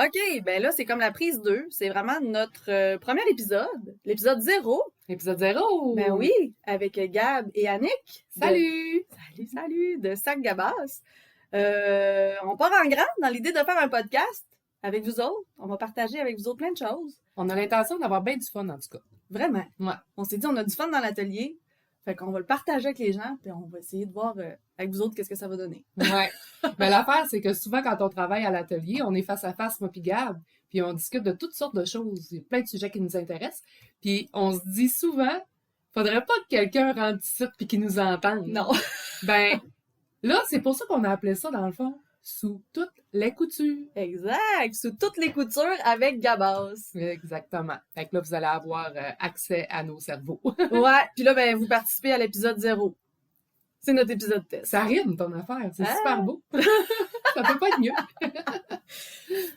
OK, ben là, c'est comme la prise 2. C'est vraiment notre premier épisode, l'épisode 0. Épisode 0! Ben oui, avec Gab et Annick. Salut! Salut, de Sac Gabas. On part en grande dans l'idée de faire un podcast avec vous autres. On va partager avec vous autres plein de choses. On a l'intention d'avoir bien du fun, en tout cas. Vraiment. Ouais. On s'est dit, on a du fun dans l'atelier. Fait qu'on va le partager avec les gens, puis on va essayer de voir avec vous autres qu'est-ce que ça va donner. Ouais. Mais l'affaire, c'est que souvent, quand on travaille à l'atelier, on est face à face, moi puis Gab, puis on discute de toutes sortes de choses. Il y a plein de sujets qui nous intéressent. Puis on se dit souvent, faudrait pas que quelqu'un rentre ici puis qu'il nous entende. Non. Ben, là, c'est pour ça qu'on a appelé ça, dans le fond, sous toutes les coutures. Exact. Sous toutes les coutures avec Gabas. Exactement. Fait que là, vous allez avoir accès à nos cerveaux. Ouais. Puis là, ben, vous participez à l'épisode 0. C'est notre épisode test. Ça rime, ton affaire. C'est super beau. Ça peut pas être mieux.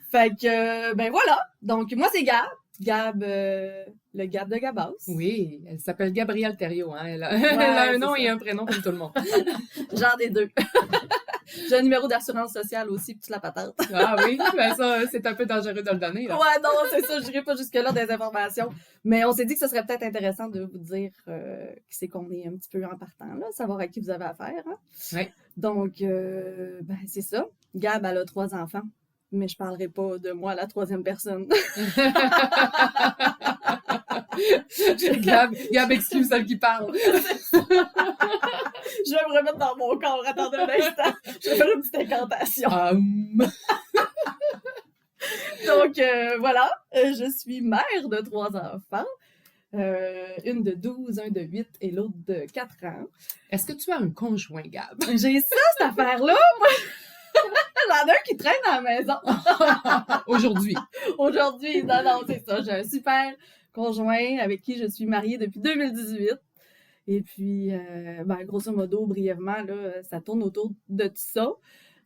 Fait que, ben voilà. Donc, moi, c'est Gab. Gab, le Gab de Gabas. Oui, elle s'appelle Gabrielle Thériault. Hein? Elle a un nom et un prénom comme tout le monde. Genre des deux. J'ai un numéro d'assurance sociale aussi, puis toute la patate. Ah oui, ben ça, c'est un peu dangereux de le donner. Là. Ouais, non, c'est ça, je n'irai pas jusque-là des informations. Mais on s'est dit que ce serait peut-être intéressant de vous dire qui c'est qu'on est un petit peu en partant, là, savoir à qui vous avez affaire. Hein? Oui. Donc, ben c'est ça. Gab, elle a 3 enfants, mais je parlerai pas de moi à la 3e personne. Gab exclut celle qui parle. Je vais me remettre dans mon corps. Attendez un instant. Je vais faire une petite incantation. Donc, voilà. Je suis mère de 3 enfants. Une de 12, un de 8 et l'autre de 4 ans. Est-ce que tu as un conjoint, Gab? J'ai ça, cette affaire-là, moi! J'en ai un qui traîne dans la maison. Aujourd'hui. Aujourd'hui, non, c'est ça. J'ai un super conjoint avec qui je suis mariée depuis 2018. Et puis, ben, grosso modo, brièvement, là, ça tourne autour de tout ça.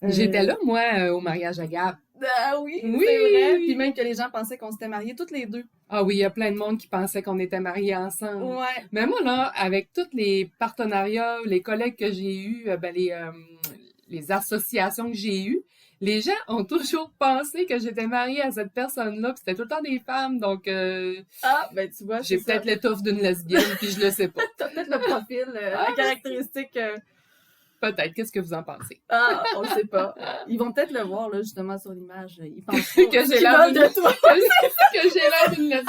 J'étais là, moi, au mariage à Gab. Ah oui, c'est vrai. Puis même que les gens pensaient qu'on s'était mariés toutes les deux. Ah oui, il y a plein de monde qui pensait qu'on était mariés ensemble. Ouais. Mais moi, là, avec tous les partenariats, les collègues que j'ai eus, les associations que j'ai eues, les gens ont toujours pensé que j'étais mariée à cette personne-là, puis c'était tout le temps des femmes, donc Ah, ben tu vois, j'ai peut-être l'étoffe d'une lesbienne, puis je le sais pas. T'as peut-être le profil, la caractéristique... Peut-être, qu'est-ce que vous en pensez? Ah, on le sait pas. Ils vont peut-être le voir, là, justement, sur l'image. Ils pensent que j'ai l'air de toi. que j'ai l'air d'une lesbienne.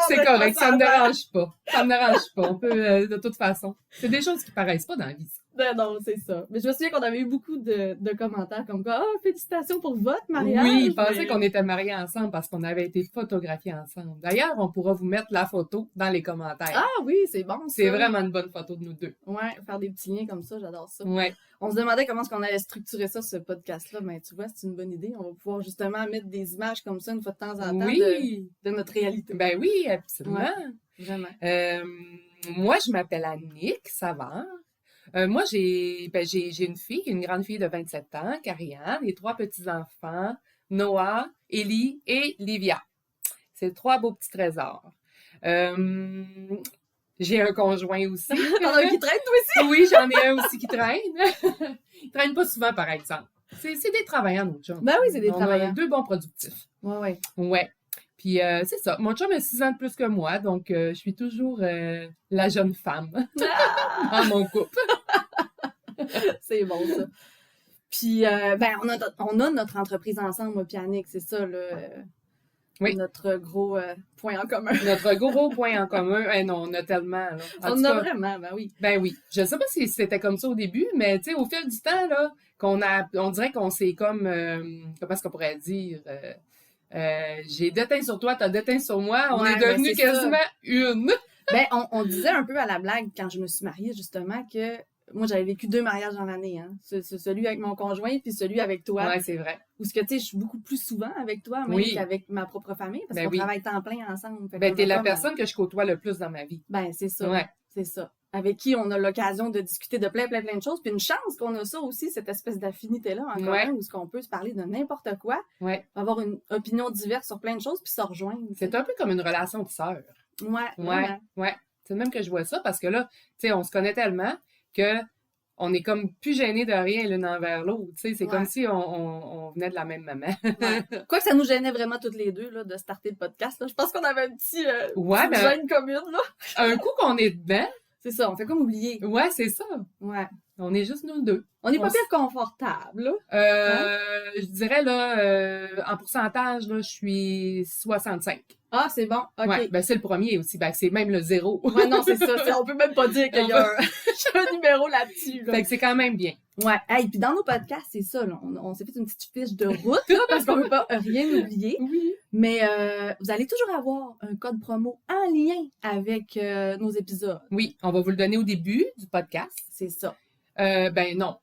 C'est correct, ça me dérange pas. Ça me dérange pas. On peut, de toute façon. C'est des choses qui paraissent pas dans la vie. Non, c'est ça. Mais je me souviens qu'on avait eu beaucoup de commentaires comme quoi, oh, félicitations pour votre mariage. Oui, ils pensaient qu'on était mariés ensemble parce qu'on avait été photographiés ensemble. D'ailleurs, on pourra vous mettre la photo dans les commentaires. Ah oui, c'est bon, ça. C'est vraiment une bonne photo de nous deux. Ouais, faire des petits liens comme ça, j'adore ça. Ouais. On se demandait comment est-ce qu'on allait structurer ça, ce podcast-là. Mais tu vois, c'est une bonne idée. On va pouvoir justement mettre des images comme ça une fois de temps en temps de notre réalité. Ben oui, absolument. Ouais, vraiment. Moi, je m'appelle Annick Savard. Moi, j'ai une fille, une grande fille de 27 ans, Karianne, et 3 petits-enfants, Noah, Élie et Livia. C'est 3 beaux petits trésors. J'ai un conjoint aussi. T'en as un qui traîne, toi aussi? Oui, j'en ai un aussi qui traîne. Il traîne pas souvent, par exemple. C'est des travailleurs, nos chums. Ben oui, c'est des travailleurs. On a 2 bons productifs. Ouais. Ouais. Puis c'est ça. Mon chum a 6 ans de plus que moi, donc je suis toujours la jeune femme dans mon couple. C'est bon, ça. Puis, ben, on a notre entreprise ensemble, moi, puis Annick, c'est ça, là. Oui. Notre gros point en commun. Notre gros point en commun. Non, on a tellement, là. On a vraiment, ben oui. Ben oui. Je sais pas si c'était comme ça au début, mais tu sais, au fil du temps, là, on dirait qu'on s'est comme, comment est-ce qu'on pourrait dire, j'ai déteint sur toi, t'as déteint sur moi, on est devenus quasiment une. Ben, on disait un peu à la blague, quand je me suis mariée, justement, que moi, j'avais vécu 2 mariages dans l'année, hein. Celui avec mon conjoint, puis celui avec toi. Ouais, c'est vrai. Où ce que, tu sais, je suis beaucoup plus souvent avec toi, même qu'avec ma propre famille, parce qu'on travaille temps plein ensemble. Ben, t'es la personne que je côtoie le plus dans ma vie. Ben, c'est ça. Ouais. C'est ça. Avec qui on a l'occasion de discuter de plein de choses. Puis une chance qu'on a ça aussi, cette espèce d'affinité-là en commun, où ce qu'on peut se parler de n'importe quoi, avoir une opinion diverse sur plein de choses, puis se rejoindre. C'est un peu comme une relation de sœur. Ouais. C'est même que je vois ça, parce que là, tu sais, on se connaît tellement que on est comme plus gênés de rien l'une envers l'autre. Tu sais, c'est comme si on venait de la même maman. Quoi que ça nous gênait vraiment toutes les deux, là, de starter le podcast, là. Je pense qu'on avait un petit gêne commune, là. Un coup qu'on est dedans. C'est ça, on fait comme oublier. Ouais, c'est ça. Ouais. On est juste nous deux. On est pas pire confortable, là. Je dirais, là, en pourcentage, là, je suis 65. Ah, c'est bon, OK. Ouais, ben c'est le premier aussi, ben c'est même le 0. Ouais, non, c'est ça. On peut même pas dire qu'il y a un numéro là-dessus, là. Fait que c'est quand même bien. Ouais. Hey, puis dans nos podcasts, c'est ça, là. On s'est fait une petite fiche de route, là, parce qu'on veut pas rien oublier. Oui. Mais vous allez toujours avoir un code promo en lien avec nos épisodes. Oui, on va vous le donner au début du podcast. C'est ça. Ben non.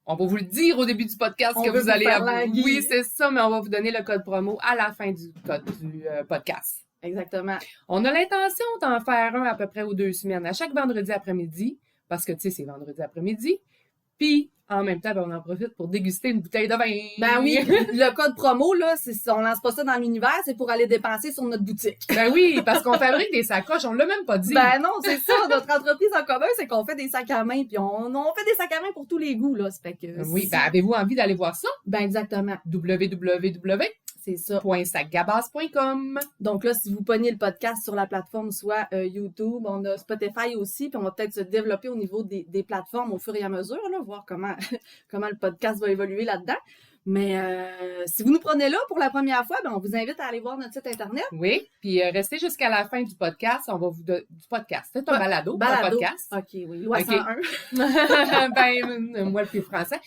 On va vous le dire au début du podcast que vous allez avoir. Oui, c'est ça, mais on va vous donner le code promo à la fin du podcast. Exactement. On a l'intention d'en faire un à peu près aux 2 semaines, à chaque vendredi après-midi, parce que, tu sais, c'est vendredi après-midi. Puis, en même temps, ben, on en profite pour déguster une bouteille de vin. Ben oui, le code promo, là, on lance pas ça dans l'univers, c'est pour aller dépenser sur notre boutique. Ben oui, parce qu'on fabrique des sacoches, on l'a même pas dit. Ben non, c'est ça, notre entreprise en commun, c'est qu'on fait des sacs à main, puis on fait des sacs à main pour tous les goûts, là. Ça fait que oui, ben avez-vous envie d'aller voir ça? Ben exactement. C'est ça. .sacgabas.com. Donc là, si vous pognez le podcast sur la plateforme, soit YouTube, on a Spotify aussi, puis on va peut-être se développer au niveau des plateformes au fur et à mesure, là, voir comment le podcast va évoluer là-dedans. Mais si vous nous prenez là pour la première fois, ben on vous invite à aller voir notre site Internet. Oui, puis restez jusqu'à la fin du podcast. On va vous du podcast. C'est un balado, pas un podcast. OK, oui. Loi 101. Ben, moi, le plus français.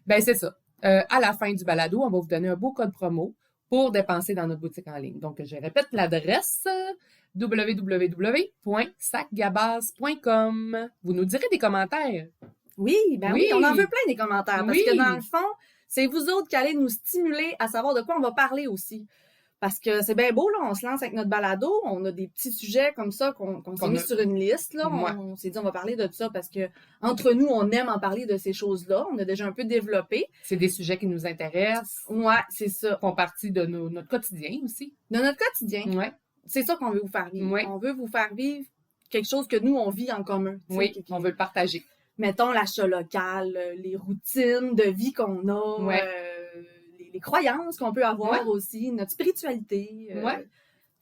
Ben, c'est ça. À la fin du balado, on va vous donner un beau code promo pour dépenser dans notre boutique en ligne. Donc, je répète l'adresse www.sacgabas.com. Vous nous direz des commentaires. Oui, on en veut plein des commentaires. Parce que dans le fond, c'est vous autres qui allez nous stimuler à savoir de quoi on va parler aussi. Parce que c'est bien beau, là, on se lance avec notre balado, on a des petits sujets comme ça qu'on s'est mis sur une liste, là. On s'est dit, on va parler de ça parce que entre nous, on aime en parler de ces choses-là. On a déjà un peu développé. C'est des sujets qui nous intéressent. Ouais, c'est ça. Font partie de notre quotidien aussi. De notre quotidien. Ouais. C'est ça qu'on veut vous faire vivre. Ouais. On veut vous faire vivre quelque chose que nous, on vit en commun. Oui, on veut le partager. Mettons l'achat local, les routines de vie qu'on a, les croyances qu'on peut avoir aussi, notre spiritualité,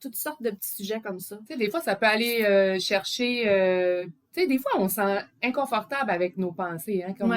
toutes sortes de petits sujets comme ça. Tu sais, des fois, ça peut aller chercher... tu sais, des fois, on se sent inconfortable avec nos pensées. Hein, comme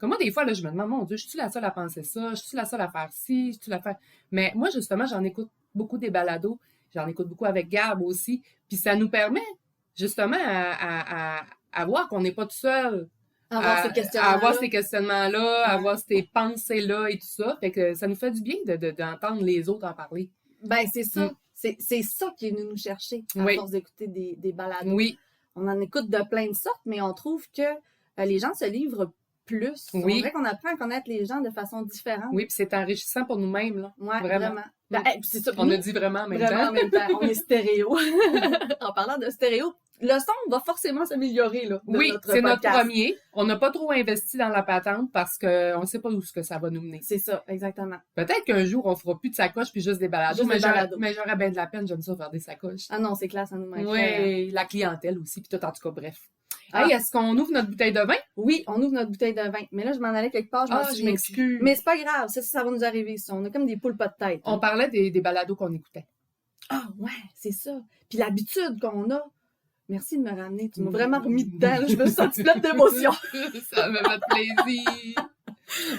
moi, des fois, là, je me demande, mon Dieu, je suis la seule à penser ça? Je suis la seule à faire ci? Je suis la faire... Mais moi, justement, j'en écoute beaucoup des balados. J'en écoute beaucoup avec Gab aussi. Puis ça nous permet, justement, à voir qu'on n'est pas tout seul. À avoir ces questionnements-là, à avoir ces pensées-là et tout ça. Fait que ça nous fait du bien d'entendre les autres en parler. Ben, c'est ça. C'est ça qui est venu nous chercher à force d'écouter des balados. Oui. On en écoute de plein de sortes, mais on trouve que les gens se livrent plus. Oui. On dirait qu'on apprend à connaître les gens de façon différente. Oui, puis c'est enrichissant pour nous-mêmes, là. Oui, vraiment. Ben, c'est ça. On a dit vraiment en même temps. On est stéréo. En parlant de stéréo, le son va forcément s'améliorer, là. Oui, c'est notre premier. On n'a pas trop investi dans la patente parce qu'on ne sait pas où ce que ça va nous mener. C'est ça, exactement. Peut-être qu'un jour, on fera plus de sacoches puis juste des balados. Mais j'aurais bien de la peine, j'aime ça faire des sacoches. Ah non, c'est classe, ça nous manque. Oui, la clientèle aussi, puis tout, en tout cas, bref. Hey, est-ce qu'on ouvre notre bouteille de vin? Oui, on ouvre notre bouteille de vin. Mais là, je m'en allais quelque part, je m'excuse. Mais c'est pas grave, ça va nous arriver, ça. On a comme des poules pas de tête. On parlait des balados qu'on écoutait. Ah ouais, c'est ça. Puis l'habitude qu'on a. Merci de me ramener. Tu m'as vraiment remis dedans. Là. Je me suis sentie pleine d'émotion. Ça me fait plaisir.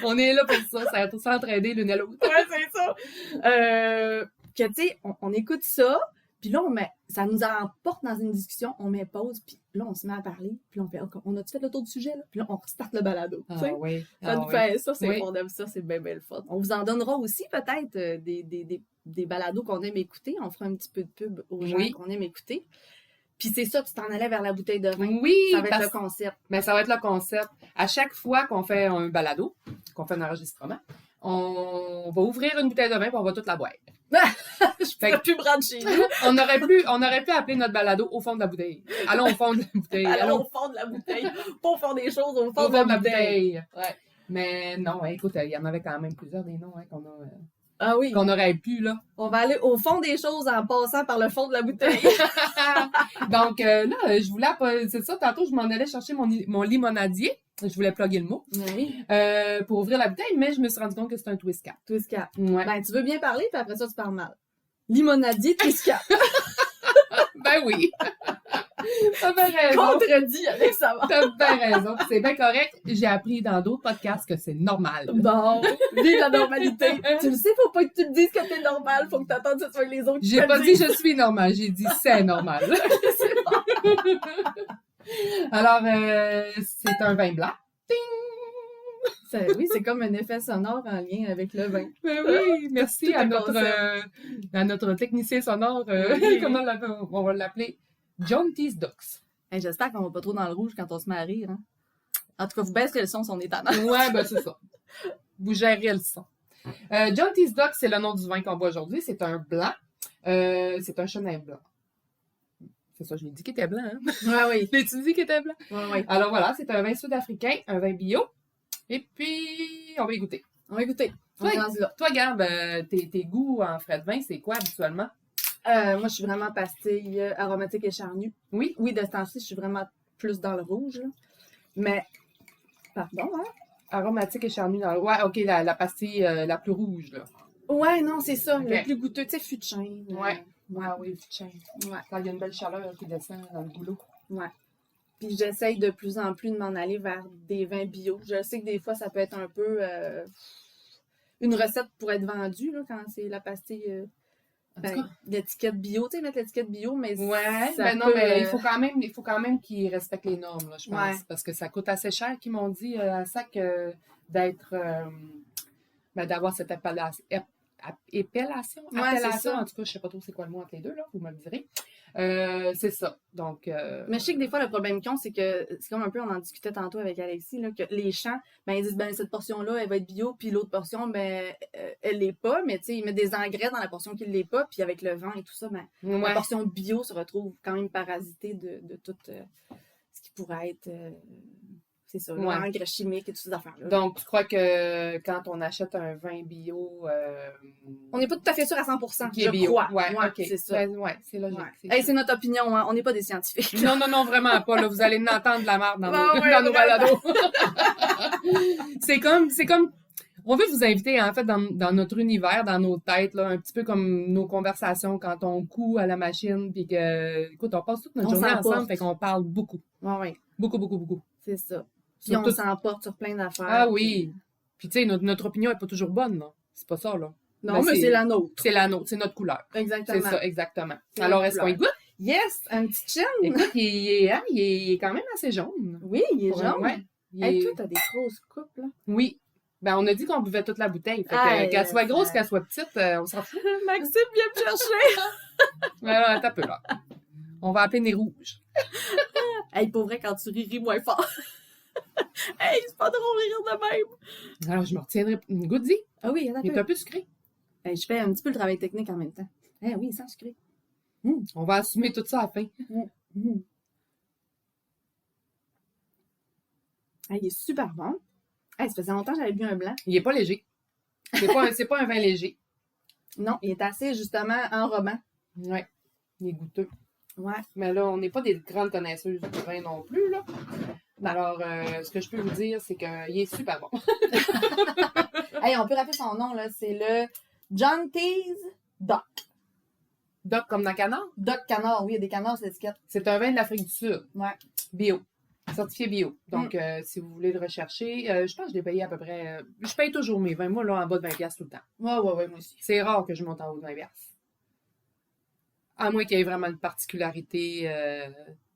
On est là pour ça. Ça va s'entraider l'une à l'autre. Ouais, c'est ça. Que tu sais, on écoute ça. Puis là, ça nous emporte dans une discussion, on met pause, puis là, on se met à parler, puis on fait, on a-tu fait le tour du sujet, là? Puis là, on restarte le balado. Ah oui. Ça nous fait ça, on aime ça, c'est bien le fun. On vous en donnera aussi peut-être des balados qu'on aime écouter. On fera un petit peu de pub aux gens qu'on aime écouter. Puis c'est ça, tu t'en allais vers la bouteille de vin. Oui, ça va être le concept. Mais ça va être le concept. À chaque fois qu'on fait un balado, qu'on fait un enregistrement, on va ouvrir une bouteille de vin et on va toute la boire. Je peux plus brancher. on aurait pu appeler notre balado au fond de la bouteille. Allons au fond de la bouteille. Allons au fond de la bouteille. Pas au fond des choses, au fond de la bouteille. Ouais. Mais non, écoute, il y en avait quand même plusieurs des noms qu'on a. Ah oui. Qu'on aurait pu, là. On va aller au fond des choses en passant par le fond de la bouteille. Donc, là, je voulais... C'est ça, tantôt, je m'en allais chercher mon limonadier. Je voulais plugger le mot. Oui. Pour ouvrir la bouteille, mais je me suis rendu compte que c'est un twist cap. Twist cap. Ouais. Ben, tu veux bien parler, puis après ça, tu parles mal. Limonadier, twist cap. Ben oui. T'as bien raison. Contredit avec ça. T'as bien raison. C'est bien correct. J'ai appris dans d'autres podcasts que c'est normal. Bon, vive la normalité. Tu le sais, faut pas que tu te dises que t'es normal, faut que t'attendes que ce soit les autres qui J'ai te pas le dit disent. je suis normal, j'ai dit c'est normal. C'est bon. Alors, c'est un vin blanc. Oui, c'est comme un effet sonore en lien avec le vin. Ben oui, merci Tout à un notre technicien sonore, Oui. comment on va l'appeler? John Tease Ducks. Hey, j'espère qu'on va pas trop dans le rouge quand on se met à rire. Hein? En tout cas, vous baisserez le son si on est tannant. Ouais, ben c'est ça. Vous gérez le son. John Tease Ducks, c'est le nom du vin qu'on boit aujourd'hui. C'est un blanc. C'est un chenin blanc. C'est ça, je l'ai dit qu'il était blanc. Hein? Ouais, oui. L'ai-tu dit qu'il était blanc? Ouais. Alors voilà, c'est un vin sud-africain, un vin bio. Et puis, on va y goûter. On va écouter. On est rendu là. Toi, Gab, tes goûts en frais de vin, c'est quoi habituellement? Moi, je suis vraiment pastille aromatique et charnue. Oui? Oui, de ce temps-ci, je suis vraiment plus dans le rouge. Là. Mais, pardon, hein? Aromatique et charnu dans le... Ouais, OK, la pastille la plus rouge, là. Ouais, non, c'est ça. Ok. Le plus goûteux, tu sais, fût de chêne. Ouais. Ouais. Ah oui, tiens. Ouais. Quand il y a une belle chaleur qui descend dans le goulot. Ouais. Puis j'essaye de plus en plus de m'en aller vers des vins bio. Je sais que des fois, ça peut être un peu... une recette pour être vendue, là, quand c'est la pastille... En tout cas. l'étiquette bio, tu sais, mettre l'étiquette bio, mais Ouais, ça ben non, peut, mais il faut quand même qu'ils respectent les normes, là, je pense. Ouais. Parce que ça coûte assez cher, qu'ils m'ont dit à sac d'être... d'avoir cette appellation. Appellation? Ouais, Appellation, c'est ça. en tout cas, je sais pas trop c'est quoi le mot entre les deux, là, vous me le direz. C'est ça. Donc. Mais je sais que des fois, le problème qu'ils ont, c'est que, c'est comme un peu, on en discutait tantôt avec Alexis, là, que les champs, ben, ils disent, ben, cette portion-là, elle va être bio, puis l'autre portion, ben, elle l'est pas, mais tu sais, ils mettent des engrais dans la portion qui l'est pas, puis avec le vent et tout ça, ben, la Ouais. portion bio se retrouve quand même parasitée de tout ce qui pourrait être, c'est ça, Ouais. l'engrais chimique et toutes ces affaires-là. Donc, tu crois que quand on achète un vin bio. On n'est pas tout à fait sûr à 100%, qui est je bio. crois. Ouais, OK. c'est ça. Ben, ouais, c'est logique. Ouais. Hey, c'est notre opinion, hein. On n'est pas des scientifiques. Non, vraiment pas. Là, vous allez entendre de la merde dans, Ah nos, ouais, dans nos vraiment. balados. c'est comme. On veut vous inviter, en fait, dans notre univers, dans nos têtes, là, un petit peu comme nos conversations quand on coud à la machine, puis que, écoute, on passe toute notre On journée s'emporte. ensemble, fait qu'on parle beaucoup. Ouais. Beaucoup. C'est ça. Puis Sur on tout- s'emporte sur plein d'affaires. Ah oui. Puis, tu sais, notre opinion est pas toujours bonne, là. C'est pas ça, là. Non, Ben, mais c'est la nôtre. C'est la nôtre, c'est notre couleur. Exactement. C'est ça, exactement. C'est Alors, notre est-ce qu'on y couleur. goûte? Yes! Un petit chin! Écoute, il est quand même assez jaune. Oui, il est Pour jaune. ouais. Il Hey, est- toi, t'as des grosses coupes, là. Oui. Ben, on a dit qu'on buvait toute la bouteille. Fait que, Ah, qu'elle soit grosse, ça- qu'elle soit petite, on s'en fout. Maxime vient me chercher! Voilà, t'as peu, là. On va appeler les rouges. Hey, pour vrai, quand tu ris moins fort. Hey, c'est pas drôle rire de même. Alors, je me retiendrai. Goody, Ah oui, il est un peu sucré. Hey, je fais un petit peu le travail technique en même temps. Eh oui, sans sucré. On va assumer tout ça à la fin. Hey, il est super bon. Hey, ça faisait longtemps que j'avais bu un blanc. Il est pas léger. C'est pas un vin léger. Non, il est assez, justement, enrobant. Ouais. Il est goûteux. Ouais. Mais là, on n'est pas des grandes connaisseuses du vin non plus, là. Alors, ce que je peux vous dire, c'est qu'il est super bon. Hey, on peut rappeler son nom, là. C'est le John Tease Duck. Doc comme dans Canard. Duck canard, oui, il y a des canards sur l'étiquette. C'est un vin de l'Afrique du Sud. Ouais. Bio. Certifié bio. Donc, si vous voulez le rechercher, je pense que je l'ai payé à peu près... je paye toujours mes vins. Moi, là, en bas de 20$ tout le temps. Ouais, moi aussi. C'est rare que je monte en haut de 20$. À moins qu'il y ait vraiment une particularité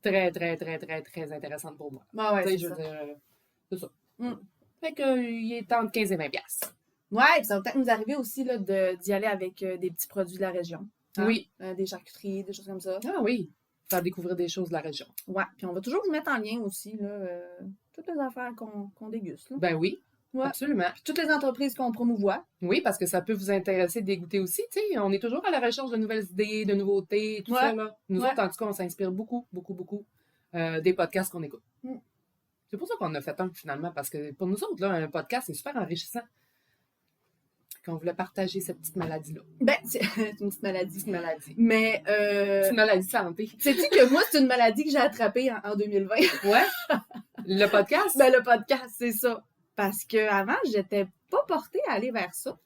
très, très, très, très, très intéressante pour moi. Ouais, Tu sais, c'est je ça. veux dire, c'est ça. Mm. Fait que, il est entre 15 et 20$. Ouais, puis ça va peut-être nous arriver aussi là, d'y aller avec des petits produits de la région. Hein? Oui. Des charcuteries, des choses comme ça. Ah oui. Faire découvrir des choses de la région. Ouais, puis on va toujours vous mettre en lien aussi, là, toutes les affaires qu'on déguste. Là. Ben oui. Ouais. Absolument. Puis toutes les entreprises qu'on promouvoit. Oui, parce que ça peut vous intéresser de dégoûter aussi. Tu sais, on est toujours à la recherche de nouvelles idées, de nouveautés, tout Ouais. ça. Là. Nous Ouais. autres, en tout cas, on s'inspire beaucoup des podcasts qu'on écoute. Mm. C'est pour ça qu'on a fait un, finalement, parce que pour nous autres, là, un podcast, c'est super enrichissant. qu'on voulait partager cette petite maladie-là. Ben, c'est une petite maladie. Petite maladie. Mais, Petite maladie de santé. sais-tu que moi, c'est une maladie que j'ai attrapée en 2020? Ouais. Le podcast? Ben, le podcast, c'est ça. Parce que avant, j'étais pas portée à aller vers ça.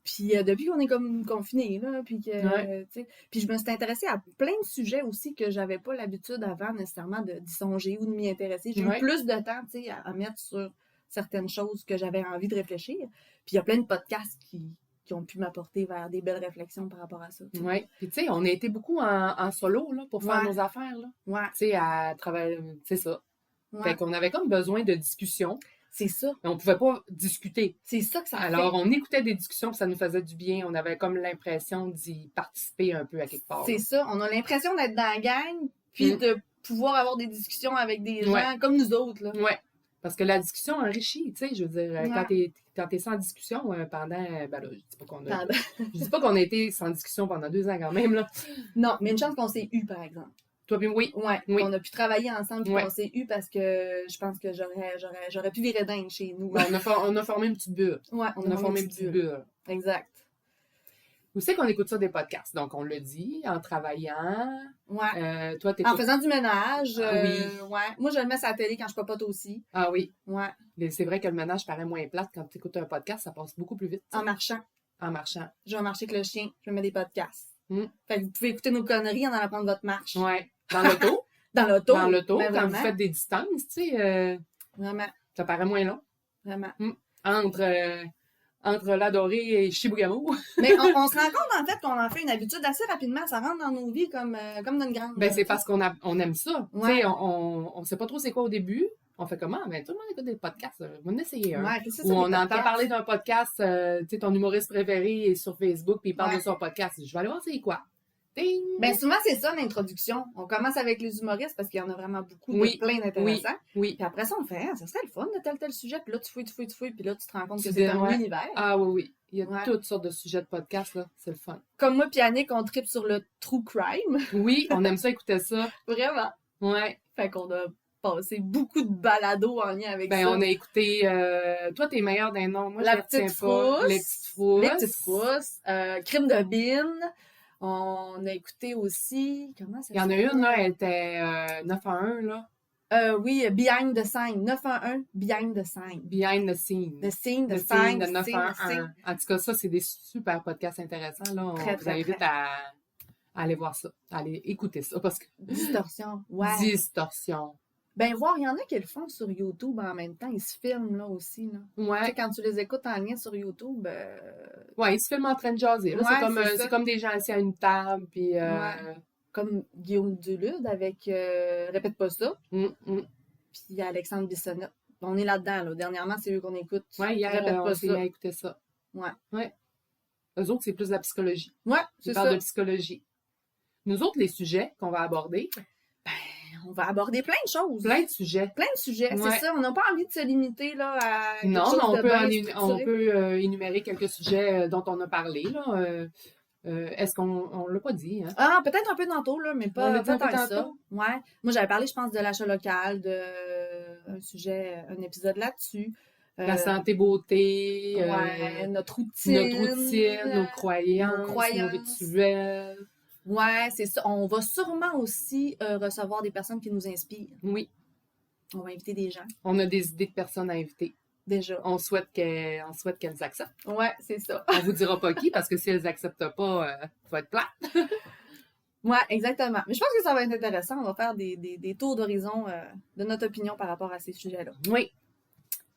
Puis depuis qu'on est comme confinés, là, puis que, tu sais, puis je me suis intéressée à plein de sujets aussi que j'avais pas l'habitude avant nécessairement d'y songer ou de m'y intéresser. J'ai eu plus de temps, tu sais, à mettre sur certaines choses que j'avais envie de réfléchir. Puis il y a plein de podcasts qui ont pu m'apporter vers des belles réflexions par rapport à ça. Oui. Puis tu sais, on a été beaucoup en solo, là, pour faire nos affaires, là. Ouais. Tu sais, à travailler, c'est ça. Ouais. Fait qu'on avait comme besoin de discussion. C'est ça. Mais on pouvait pas discuter. C'est ça que ça fait. Alors, on écoutait des discussions, puis ça nous faisait du bien. On avait comme l'impression d'y participer un peu à quelque part. C'est ça. On a l'impression d'être dans la gang, puis de pouvoir avoir des discussions avec des gens comme nous autres, là. Ouais. Parce que la discussion enrichit, tu sais, je veux dire, quand t'es sans discussion pendant, ben là, je dis pas qu'on a, je dis pas qu'on a été sans discussion pendant 2 ans quand même, là. Non, mais une chance qu'on s'est eu, par exemple. Toi, puis oui. Ouais, oui. On a pu travailler ensemble, puis qu'on s'est eu parce que je pense que j'aurais pu virer dingue chez nous. Ben, on a formé une petite bulle. Ouais, on a formé une petite bulle. Exact. Où c'est qu'on écoute ça des podcasts? Donc, on le dit, en travaillant. Ouais. Toi, t'écoutes... En faisant du ménage. Oui. Ouais. Moi, je le mets sur la télé quand je papote aussi. Ah oui. Ouais. Mais c'est vrai que le ménage paraît moins plate quand tu écoutes un podcast, ça passe beaucoup plus vite. En marchant. En marchant. Je vais marcher avec le chien, je vais mettre des podcasts. Mm. Fait que vous pouvez écouter nos conneries en allant prendre votre marche. Ouais. Dans l'auto. Dans l'auto. Dans l'auto, ben, quand vraiment. vous faites des distances, tu sais. Vraiment. Ça paraît moins long. Vraiment. Entre l'Adoré et Chibougamau. Mais on se rend compte, en fait, qu'on en fait une habitude assez rapidement. Ça rentre dans nos vies comme dans une grande. Ben, c'est parce qu'on aime ça. Ouais. Tu sais, on sait pas trop c'est quoi au début. On fait comment? Ben, tout le monde écoute des podcasts. On va en essayer un. Ouais, c'est ça, Ou on des entend podcasts. parler d'un podcast, tu sais, ton humoriste préféré est sur Facebook, puis il parle de son podcast. Je vais aller voir c'est quoi. Ding! Ben, souvent, c'est ça, l'introduction. On commence avec les humoristes parce qu'il y en a vraiment beaucoup, plein d'intéressants. Oui. Puis après ça, on fait, ça serait le fun de tel sujet. Puis là, tu fouilles, puis là, tu te rends compte que Tu c'est dis, un ouais. univers. Ah oui. Il y a toutes sortes de sujets de podcasts, là. C'est le fun. Comme moi, puis Annick, on tripe sur le true crime. Oui, on aime ça écouter ça. Vraiment. Ouais. Fait qu'on a passé beaucoup de balados en lien avec ça. Ben, on a écouté, toi, t'es meilleur d'un nom. Moi, La je retiens petite pas. frousse. Les petites frousses. Les petites frousses. Crime de bin. On a écouté aussi, comment ça Il y en a s'appelle? une, là, elle était 911, là. Oui, Behind the Sign. 911, Behind the Sign. Behind the Scene. The Scene, The the Scene Sign, de the 911. En tout cas, ça, c'est des super podcasts intéressants, là. On vous invite à aller voir ça, à aller écouter ça, parce que... Distorsion, ouais. Distorsion. Ben, voir, il y en a qui le font sur YouTube en même temps. Ils se filment, là, aussi, là. Tu sais, Ouais. quand tu les écoutes en lien sur YouTube, Ouais, ils se filment en train de jaser, là. Ouais, C'est comme des gens assis à une table, puis... comme Guillaume Dulude avec Répète pas ça, puis Alexandre Bissonnette. On est là-dedans, là. Dernièrement, c'est eux qu'on écoute. Ouais, hier, Répète pas on s'est ça. mis à écouter ça. Ouais. Eux autres, c'est plus de la psychologie. Ouais, Ils c'est parlent ça. de psychologie. Nous autres, les sujets qu'on va aborder, On va aborder plein de choses. plein de sujets. Plein de sujets, Ouais. c'est ça. On n'a pas envie de se limiter là, à quelque Non, chose mais de bien on structuré. peut énumérer quelques sujets dont on a parlé. Là. Est-ce qu'on l'a pas dit? Hein? Ah, peut-être un peu tantôt, là, mais On pas, l'a dit pas un peu tant que ça. tantôt? Ouais. Moi, j'avais parlé, je pense, de l'achat local, un sujet, un épisode là-dessus. La santé, beauté, Ouais, notre routine, nos croyances, nos rituels. Ouais, c'est ça. On va sûrement aussi recevoir des personnes qui nous inspirent. Oui, On va inviter des gens, on a des idées de personnes à inviter. déjà. On souhaite qu'elles acceptent. Ouais, c'est ça. On vous dira pas qui, parce que si elles acceptent pas, ça va être plat. Ouais, exactement. Mais je pense que ça va être intéressant. On va faire des tours d'horizon de notre opinion par rapport à ces sujets-là. Oui.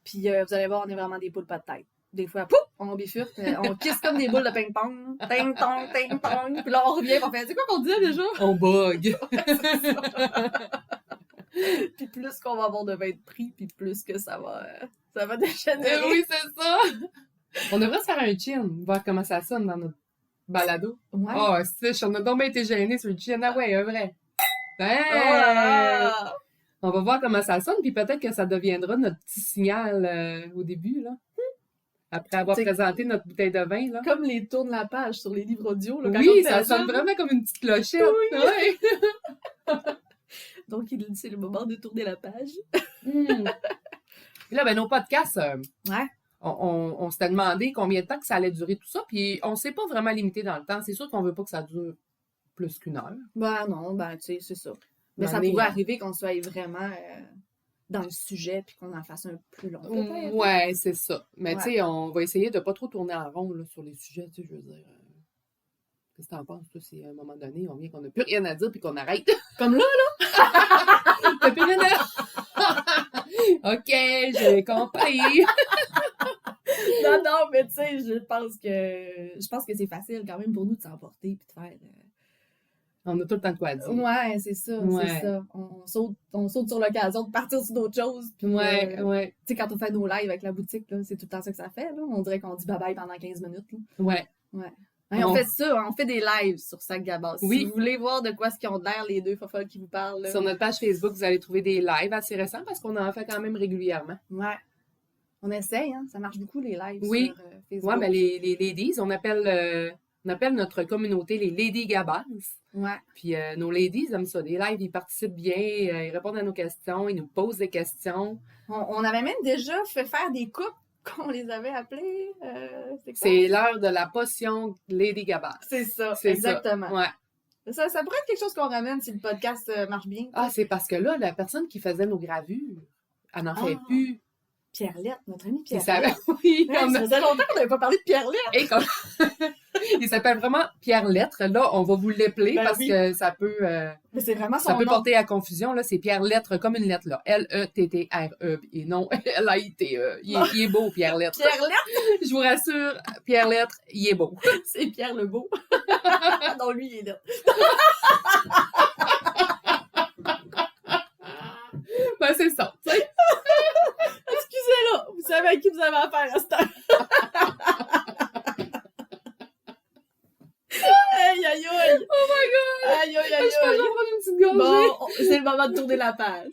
Puis vous allez voir, on est vraiment des poules pas de tête. Des fois, pouf, on bifurque, on kiss comme des boules de ping-pong. Ting-tong, ting-tong. Puis là, on revient, on fait, c'est quoi qu'on disait déjà? On bug. Puis plus qu'on va avoir de vin de prix, puis plus que ça va dégénérer. Oui, c'est ça. On devrait se faire un chin, voir comment ça sonne dans notre balado. Ouais. Oh, c'est, on a donc bien été gênés sur le chin. Ah ouais, un vrai. Ben, Oh là là! on va voir comment ça sonne, puis peut-être que ça deviendra notre petit signal au début, là. Après avoir présenté notre bouteille de vin, là. Comme les tours de la page sur les livres audio. Là, quand Oui, on ça était sonne jeune. vraiment comme une petite clochette. Oui. Ouais. Donc, c'est le moment de tourner la page. Puis là, ben, nos podcasts, Ouais. on s'était demandé combien de temps que ça allait durer tout ça, puis on s'est pas vraiment limité dans le temps. C'est sûr qu'on veut pas que ça dure plus qu'une heure. Ben non, ben tu sais, c'est ça. Mais ça Donné, pourrait arriver qu'on soit vraiment dans le sujet puis qu'on en fasse un plus long, peut-être. Ouais, c'est ça. Mais Ouais. tu sais, on va essayer de pas trop tourner en rond là, sur les sujets, tu sais, je veux dire. Qu'est-ce que t'en penses, toi, si à un moment donné, on vient qu'on n'a plus rien à dire puis qu'on arrête? Comme là, T'as plus rien à... OK, j'ai compris. non, mais tu sais, je pense que c'est facile quand même pour nous de s'emporter puis de faire... On a tout le temps de quoi dire. Ouais, c'est ça, Ouais. c'est ça. On saute sur l'occasion de partir sur d'autres choses. Puis, Ouais, ouais, tu sais, quand on fait nos lives avec la boutique, là, c'est tout le temps ça que ça fait. Là. On dirait qu'on dit bye-bye pendant 15 minutes. Là. ouais. Hein, on fait ça, on fait des lives sur Sac Gabas. Oui. Si vous voulez voir de quoi ce qu'ils ont l'air, les deux fofolles qui vous parlent. Là. Sur notre page Facebook, vous allez trouver des lives assez récents parce qu'on en fait quand même régulièrement. Ouais. On essaye, hein. Ça marche beaucoup, les lives Oui. sur Facebook. Ouais, ben les ladies, on appelle notre communauté les Lady Gabas. Ouais. Puis nos ladies aiment ça. Des lives, ils participent bien, ils répondent à nos questions, ils nous posent des questions. On avait même déjà fait faire des couples qu'on les avait appelés. C'est l'heure de la potion Lady Gabas. C'est ça, C'est exactement. Ça. Ouais. Ça pourrait être quelque chose qu'on ramène si le podcast marche bien. Ah, c'est parce que là, la personne qui faisait nos gravures, elle n'en fait plus. Pierre-Lette, notre amie Il Pierre-Lette. s'appelle... Oui, Ouais, ça faisait longtemps qu'on n'avait pas parlé de Pierre-Lette. Et comme... Il s'appelle vraiment Pierre Lettre. Là, on va vous l'épeler Ben parce oui. que ça peut, Mais c'est vraiment son ça peut nom. porter à confusion. Là, c'est Pierre Lettre comme une lettre. Là. L-E-T-T-R-E et non L-A-I-T-E. Il est beau, Pierre Lettre. Pierre-Lette, Je vous rassure, Pierre Lettre, il est beau. c'est Pierre Lebeau. Non, lui, il est lettre. Ben, c'est ça. Tu sais. Excusez-la, vous savez à qui vous avez affaire à cette heure. Aïe, aïe, aïe. Oh my God! Aïe, aïe, Je aïe, peux aïe. en prendre une petite gorgée. Bon, c'est le moment de tourner la page.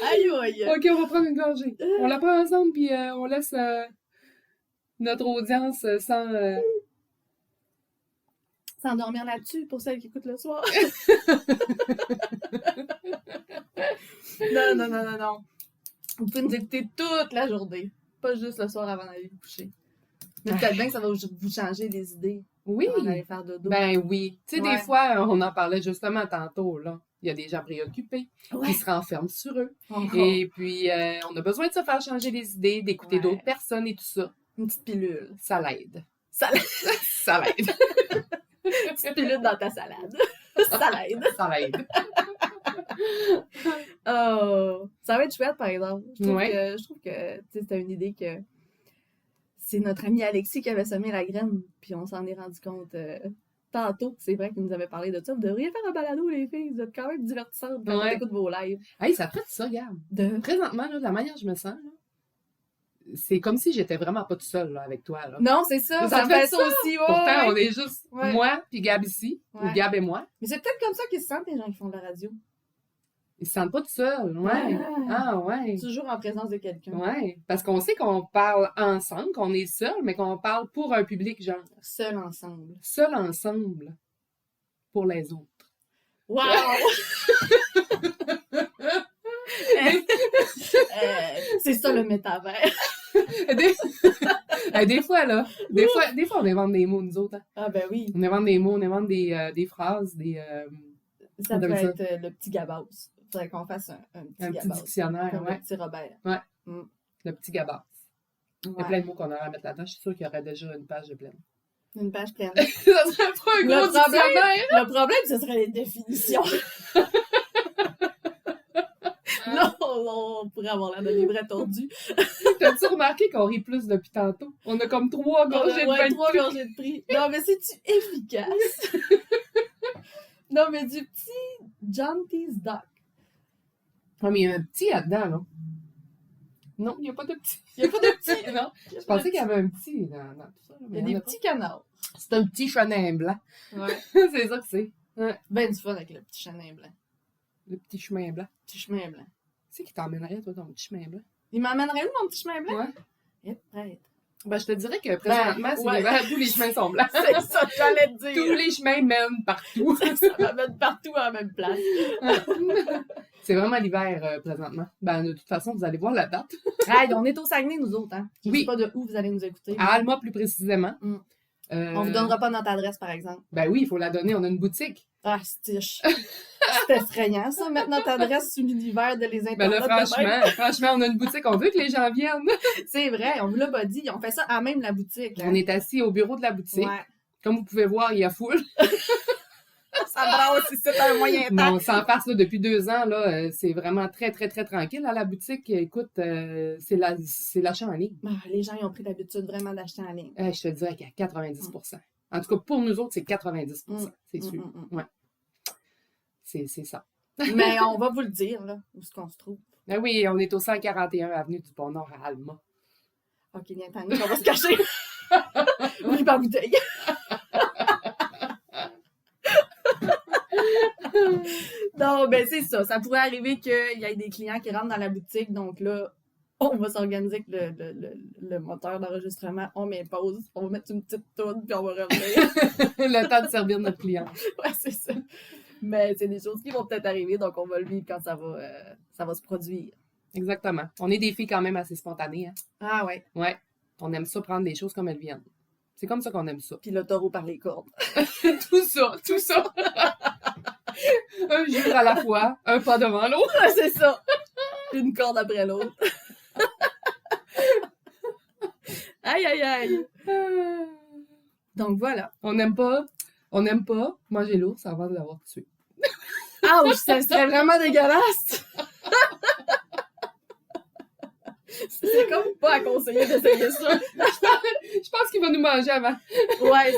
Aïe, aïe. OK, on va prendre une gorgée. On la prend ensemble, puis on laisse notre audience sans... S'endormir là-dessus pour celles qui écoutent le soir. Non. Vous pouvez nous écouter toute la journée. Pas juste le soir avant d'aller vous coucher. Mais peut-être bien que ça va vous changer des idées Oui! avant d'aller faire dodo. Ben oui. Tu sais, Ouais. des fois, on en parlait justement tantôt, là. Il y a des gens préoccupés Ouais. qui se renferment sur eux. Oh. Et puis, on a besoin de se faire changer les idées, d'écouter Ouais. d'autres personnes et tout ça. Une petite pilule. Ça l'aide. Ça Ça l'aide. Une petite pilule dans ta salade. Ça l'aide. Ça l'aide. Oh, ça va être chouette, par exemple. Je trouve Ouais. que tu sais, c'était une idée que c'est notre ami Alexis qui avait semé la graine, puis on s'en est rendu compte tantôt. C'est vrai qu'il nous avait parlé de ça. Vous devriez faire un balado, les filles. Vous êtes quand même divertissantes quand Ouais. on écoute vos lives. Hey, ça fait ça, regarde. Présentement, là, de la manière dont je me sens, là, c'est comme si j'étais vraiment pas toute seule là, avec toi. Là. Non, c'est ça. Ça Ça fait fait ça. ça aussi. Ouais, Pourtant, ouais. on est juste Ouais. moi puis Gab ici, Ouais. ou Gab et moi. Mais c'est peut-être comme ça qu'ils se sentent, les gens qui font de la radio. Ils se sentent pas tout seuls. Ouais. Ah, ouais. Toujours en présence de quelqu'un. Ouais. Parce qu'on sait qu'on parle ensemble, qu'on est seul, mais qu'on parle pour un public, genre. Seuls ensemble. Seul ensemble pour les autres. Wow! C'est ça le métavers. Des fois, là, des fois, on invente des mots, nous autres. Hein. Ah ben oui. On invente des mots, on invente des phrases, des... Ça On peut donne ça. être le petit Gabas. Faudrait qu'on fasse un petit un petit Gabas. dictionnaire, Comme ouais. le petit Robert. Le petit Gabas. Il y a Ouais. plein de mots qu'on aurait à mettre là-dedans. Je suis sûre qu'il y aurait déjà une page de pleine. Une page pleine. Ça serait pas un gros dictionnaire! Le problème, ce serait les définitions. Non, on pourrait avoir l'air de livret tordu. T'as-tu remarqué qu'on rit plus depuis tantôt? On a comme 3 gorgées de vin de 3 plus. gorgées de prix. Non, mais c'est-tu efficace? Non, mais du petit John Tease Duck. Ah, mais il y a un petit là-dedans, là. Non, il n'y a pas de petit. Il n'y a pas de petit. Non, je pensais qu'il y avait un petit dans tout ça. Là, Il mais y a en des a pas. petits canards. C'est un petit chenin blanc. Ouais. C'est ça que c'est. Ben du fun avec le petit chemin blanc. Le petit chemin blanc. Petit chemin blanc. Tu sais qui t'emmènerait, toi, ton petit chemin blanc? Il m'emmènerait où, mon petit chemin blanc? Ouais. Et prêtre. Ben, je te dirais que présentement, c'est ouais. ouvert, tous les chemins sont blancs. C'est ça que j'allais te Tous dire. les chemins mènent partout. Ça m'amène partout à la même place. C'est vraiment l'hiver présentement. Ben, de toute façon, vous allez voir la date. Hey, on est au Saguenay, nous autres, hein? Je Oui. sais pas de où vous allez nous écouter. À Alma, plus précisément. Mm. On vous donnera pas notre adresse, par exemple. Ben oui, il faut la donner. On a une boutique. Ah, stiche. C'est effrayant, ça, mettre notre adresse sous l'univers de les Ben internautes. là, franchement, on a une boutique. On veut que les gens viennent. C'est vrai, on vous l'a pas dit. On fait ça à même la boutique. Hein? On est assis au bureau de la boutique. Ouais. Comme vous pouvez voir, il y a foule. Ça brasse ici, c'est un moyen temps. Non, sans farce, là, depuis 2 ans, là, c'est vraiment très, très, très tranquille. À la boutique, écoute, c'est l'achat en ligne. Ah, les gens, ils ont pris l'habitude vraiment d'acheter en ligne. Je te dirais qu'à 90%. En tout cas, pour nous autres, c'est 90%. C'est sûr. Ouais. C'est ça. Mais on va vous le dire, là, où est-ce qu'on se trouve. Ben oui, on est au 141 avenue du Pont-Nord à Alma. OK, bien tant mieux, on va se cacher. Oui, par bouteille. Non, ben c'est ça. Ça pourrait arriver qu'il y ait des clients qui rentrent dans la boutique. Donc là, on va s'organiser avec le moteur d'enregistrement. On met pause. On va mettre une petite toune, puis on va revenir. Le temps de servir notre client. Ouais, c'est ça. Mais c'est des choses qui vont peut-être arriver. Donc, on va le vivre quand ça va se produire. Exactement. On est des filles quand même assez spontanées. Hein? Ah ouais. Ouais. On aime ça prendre les choses comme elles viennent. C'est comme ça qu'on aime ça. Puis le taureau par les cordes. Tout ça. Un jour à la fois, un pas devant l'autre. Ouais, c'est ça. Une corde après l'autre. Aïe, aïe, aïe. Donc voilà. On n'aime pas manger l'ours avant de l'avoir tué. Ouch, ça serait vraiment dégueulasse. C'est comme pas à conseiller d'essayer ça. Je pense qu'il va nous manger avant. Ouais,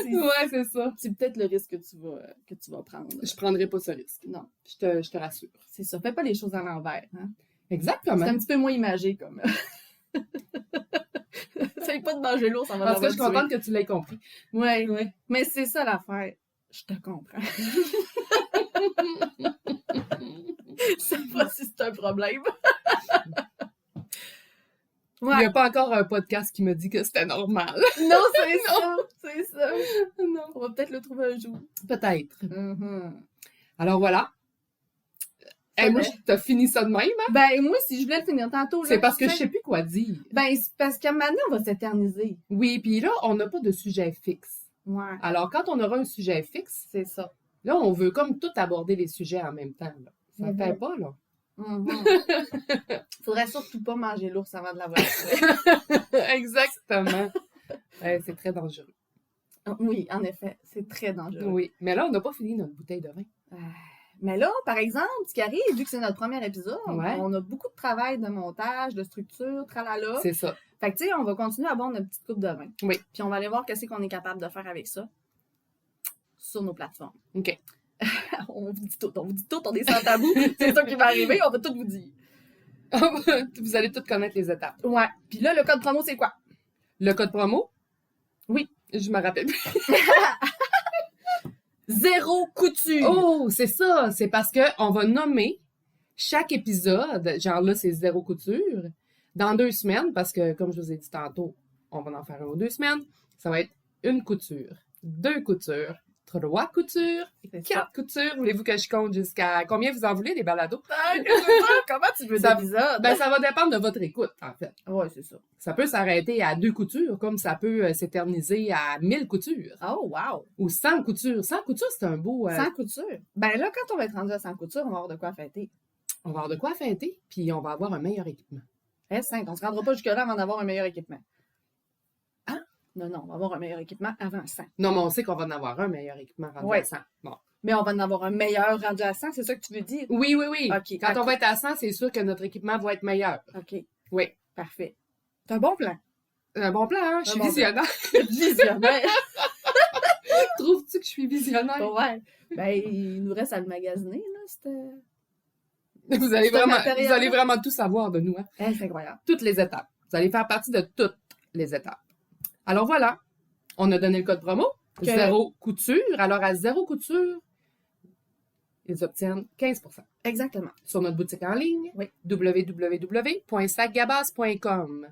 c'est ça. c'est peut-être le risque que tu vas prendre. Je prendrai pas ce risque. Non. Je te rassure. C'est ça. Fais pas les choses à l'envers. Hein? Exactement. C'est un petit peu moins imagé comme. Essaye pas de manger l'ours avant En tout cas, je suis d'avoir contente que tu l'aies compris. Ouais. Ouais. Mais c'est ça l'affaire. Je te comprends. Je sais pas si c'est un problème. Ouais. Il n'y a pas encore un podcast qui me dit que c'était normal. Non, c'est ça. Non. On va peut-être le trouver un jour. Peut-être. Mm-hmm. Alors voilà. Hey, moi, t'as fini ça de même, hein? Ben, moi, si je voulais le finir tantôt, là. C'est parce que je sais plus quoi dire. Ben, c'est parce qu'à un moment donné, on va s'éterniser. Oui, puis là, on n'a pas de sujet fixe. Ouais. Alors, quand on aura un sujet fixe, C'est ça. là, on veut comme tout aborder les sujets en même temps, là. Ça ne fait pas, là. Faudrait surtout pas manger l'ours avant de l'avoir tué. Exactement. C'est très dangereux. Oui, en effet, c'est très dangereux. Oui, mais là, on n'a pas fini notre bouteille de vin. Mais là, par exemple, ce qui arrive, vu que c'est notre premier épisode, Ouais. on a beaucoup de travail de montage, de structure, tralala. C'est ça. Fait que, tu sais, on va continuer à boire notre petite coupe de vin. Oui. Puis on va aller voir qu'est-ce qu'on est capable de faire avec ça sur nos plateformes. OK. On vous dit tout, on est sans tabou. C'est ça qui va arriver, on va tout vous dire. Vous allez toutes connaître les étapes. Ouais. Puis là, le code promo, c'est quoi? Le code promo? Oui. Je me rappelle plus. 0 couture. Oh, c'est ça. C'est parce que on va nommer chaque épisode, genre là, c'est 0 couture, dans 2 semaines, parce que, comme je vous ai dit tantôt, on va en faire un ou 2 semaines. Ça va être 1 couture, 2 coutures, 3 coutures, 4 coutures. Voulez-vous que je compte jusqu'à combien vous en voulez, les balados? Comment tu veux Ça- d'épisode? Ben, ça va dépendre de votre écoute, en fait. Ouais, c'est ça. Ça peut s'arrêter à 2 coutures, comme ça peut s'éterniser à 1000 coutures. Oh, wow. Ou 100 coutures. 100 coutures, c'est un beau... 100 coutures. Ben là, quand on va être rendu à 100 coutures, on va avoir de quoi fêter. On va avoir de quoi fêter, puis on va avoir un meilleur équipement. On se rendra pas jusque-là avant d'avoir un meilleur équipement. Hein? Non, on va avoir un meilleur équipement avant 100. Non, mais on sait qu'on va en avoir un meilleur équipement rendu Ouais. à 100. Bon. Mais on va en avoir un meilleur rendu à 100, c'est ça que tu veux dire? Oui. OK. Quand on va être à 100, c'est sûr que notre équipement va être meilleur. OK. Oui. Parfait. C'est un bon plan. Un bon plan, hein? Je suis bon visionnaire. Visionnaire. Trouves-tu que je suis visionnaire? Ouais. Ben, il nous reste à le magasiner, là. C'était... Vous allez C'est un matériel. vous allez vraiment tout savoir de nous, hein? C'est incroyable. Toutes les étapes. Vous allez faire partie de toutes les étapes. Alors voilà. On a donné le code promo. Que- 0 couture. Alors à 0 couture, ils obtiennent 15%. Exactement. Sur notre boutique en ligne, Oui. www.sacgabas.com.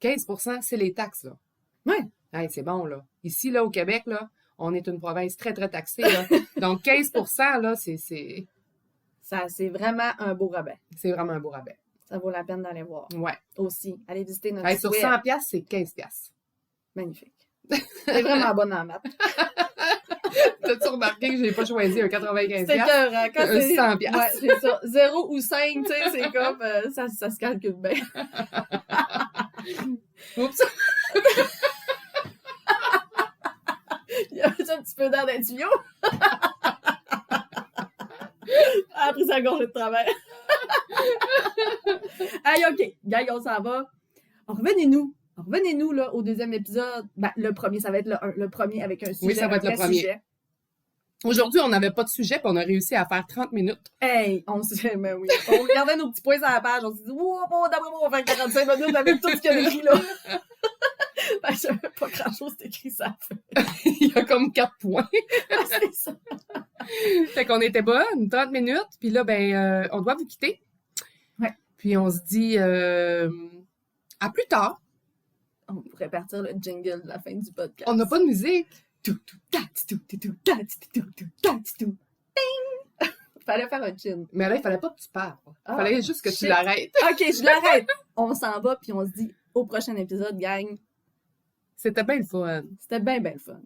15%, c'est les taxes, là. Ouais. Hey, c'est bon, là. Ici, là, au Québec, là, on est une province très, très taxée, là. Donc, 15%, là, c'est... C'est vraiment un beau rabais. C'est vraiment un beau rabais. Ça vaut la peine d'aller voir. Ouais. Aussi, allez visiter notre Hey, site sur web. 100 piastres, c'est 15 piastres. Magnifique. C'est vraiment bonne en maths. T'as-tu remarqué que j'ai pas choisi un 95 C'est piastres? cœur, quand Un c'est 100 piastres. Ouais, c'est ça. 0 ou 5, tu sais, c'est comme ça se calcule bien. Oups! Il y a un petit peu d'air d'un tuyau. Elle a pris sa gorgée de travers. Allez, OK. Gang, on s'en va. Revenez-nous là, au deuxième épisode. Ben, le premier, ça va être le premier avec un sujet. Oui, ça va être le premier. Sujet. Aujourd'hui, on n'avait pas de sujet, puis on a réussi à faire 30 minutes. Hey, on se dit, mais oui. On regardait nos petits points sur la page. On s'est dit, wow, d'après moi, on va faire 45 minutes avec tout ce qu'il y a écrit là. Ben, j'avais pas grand-chose d'écrit ça. Il y a comme 4 points. C'est ça. Fait qu'on était bonnes, 30 minutes, puis là, ben, on doit vous quitter. Ouais. Puis on se dit à plus tard. On pourrait partir le jingle de la fin du podcast. On n'a pas de musique. Fallait faire un chin. Mais là, il fallait pas que tu parles. Il Ah, fallait juste que tu shit. l'arrêtes. OK, je l'arrête. On s'en va, puis on se dit au prochain épisode, gang. C'était bien le fun. C'était bien, bien le fun.